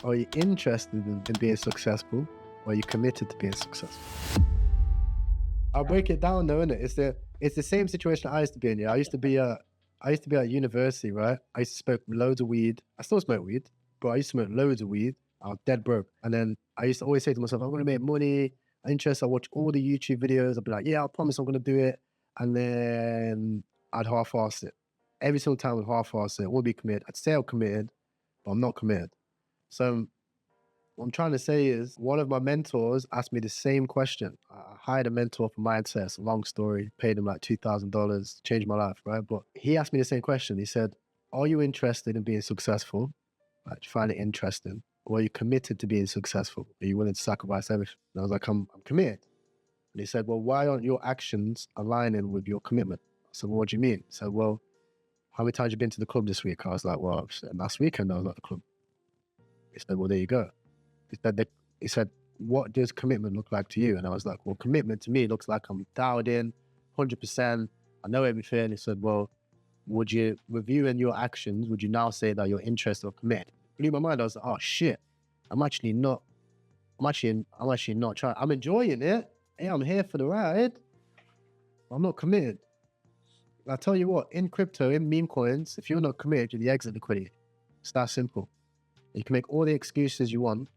Are you interested in being successful, or are you committed to being successful? I'll break it down though, innit? It's the same situation I used to be in. Yeah, I used to be at university, right? I used to smoke loads of weed. I still smoke weed, but I used to smoke loads of weed. I was dead broke. And then I used to always say to myself, I'm gonna make money. I'm interested. I watch all the YouTube videos. I'd be like, yeah, I promise I'm gonna do it. And then I'd half-ass it. Every single time I'd half-ass it. I would be committed. I'd say I'm committed, but I'm not committed. So what I'm trying to say is one of my mentors asked me the same question. I hired a mentor for mindset. It's a long story. Paid him like $2,000, changed my life, right? But he asked me the same question. He said, are you interested in being successful? Like, do you find it interesting? Or are you committed to being successful? Are you willing to sacrifice everything? And I was like, I'm committed. And he said, well, why aren't your actions aligning with your commitment? I said, well, what do you mean? He said, well, how many times have you been to the club this week? I was like, well, last weekend I was at the club. He said, well, there you go. He said, what does commitment look like to you? And I was like, well, commitment to me looks like I'm dialed in 100%. I know everything. He said, well, would you, reviewing your actions, would you now say that you're interested or committed? Blew my mind. I was like, oh shit, I'm actually not trying. I'm enjoying it. Hey, I'm here for the ride. I'm not committed. I tell you what, in crypto, in meme coins, if you're not committed, you're the exit liquidity. It's that simple. You can make all the excuses you want.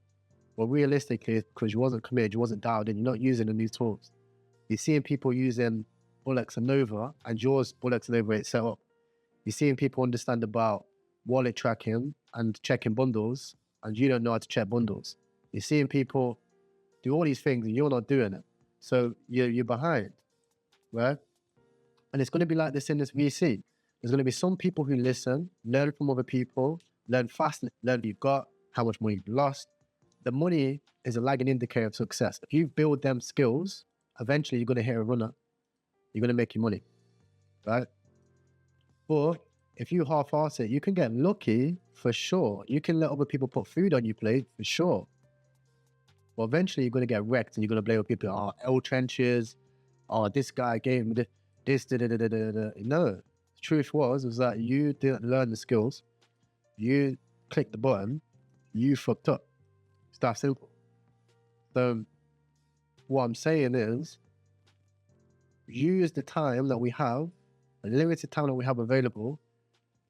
Well, realistically, because you wasn't committed, you wasn't dialed in, you're not using the new tools. You're seeing people using Bullocks and Nova, and yours Bullocks and Nova ain't set up. You're seeing people understand about wallet tracking and checking bundles, and you don't know how to check bundles. You're seeing people do all these things, and you're not doing it. So you're behind, right? And it's going to be like this in this VC. There's going to be some people who listen, learn from other people, learn fast, learn what you've got, how much money you've lost. The money is a lagging indicator of success. If you build them skills, eventually you're going to hit a runner. You're going to make your money, right? But if you half-ass it, you can get lucky for sure. You can let other people put food on your plate for sure. But eventually you're going to get wrecked and you're going to blame other people. Oh, L trenches. Oh, this guy gave me this. No, the truth was that you didn't learn the skills. You clicked the button. You fucked up. It's that simple. So what I'm saying is, use the time that we have, the limited time that we have available,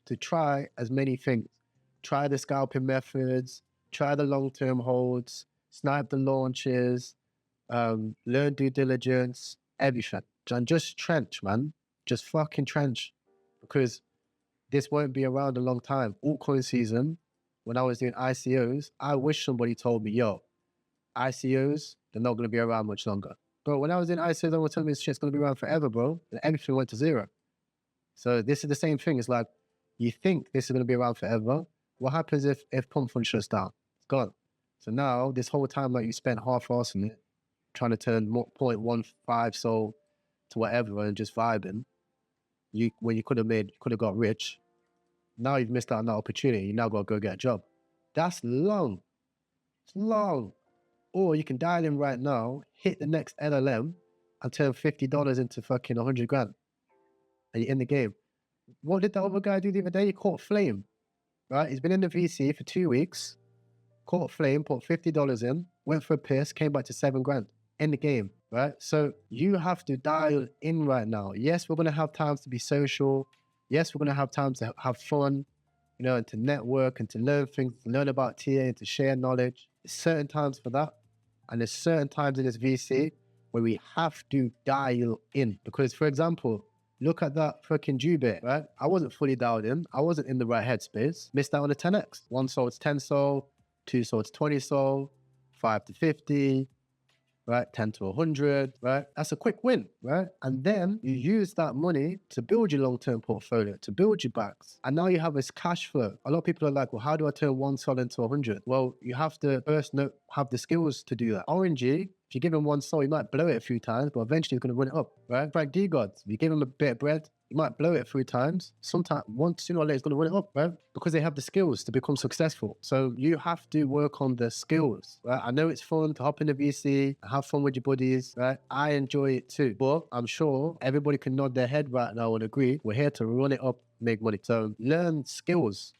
to try as many things. Try the scalping methods, try the long-term holds, snipe the launches, learn due diligence, everything. And just trench, man. Just fucking trench. Because this won't be around a long time. Altcoin season, when I was doing ICOs, I wish somebody told me, yo, ICOs, they're not going to be around much longer. But when I was in ICOs, they were telling me this shit's going to be around forever, bro. And everything went to zero. So this is the same thing. It's like, you think this is going to be around forever. What happens if pump fund shuts down? It's gone. So now, this whole time that you spent half-assing it, trying to turn 0.15 SOL to whatever and just vibing, when you could have got rich, now you've missed out on that opportunity. You now got to go get a job. That's long. It's long. Or you can dial in right now, hit the next LLM, and turn $50 into fucking 100 grand. And you're in the game. What did the other guy do the other day? He caught flame, right? He's been in the VC for 2 weeks, caught flame, put $50 in, went for a piss, came back to 7 grand in the game, right? So you have to dial in right now. Yes, we're going to have times to be social. Yes, we're going to have times to have fun, you know, and to network and to learn things, to learn about TA and to share knowledge. There's certain times for that. And there's certain times in this VC where we have to dial in. Because, for example, look at that fucking Jubit, right? I wasn't fully dialed in. I wasn't in the right headspace. Missed out on a 10x. 1 SOL, it's 10 SOL. 2 SOL, it's 20 SOL. 5 to 50. Right? 10 to 100, right? That's a quick win, right? And then you use that money to build your long-term portfolio, to build your backs. And now you have this cash flow. A lot of people are like, well, how do I turn 1 SOL into 100? Well, you have to first have the skills to do that. Orangey, if you give him 1 SOL, you might blow it a few times, but eventually he's going to run it up, right? Frank D-Gods, if you give him a bit of bread, you might blow it 3 times. Sometime, sooner or later, it's going to run it up, right? Because they have the skills to become successful. So you have to work on the skills, right? I know it's fun to hop in the VC, have fun with your buddies, right? I enjoy it too. But I'm sure everybody can nod their head right now and agree, we're here to run it up, make money. So learn skills.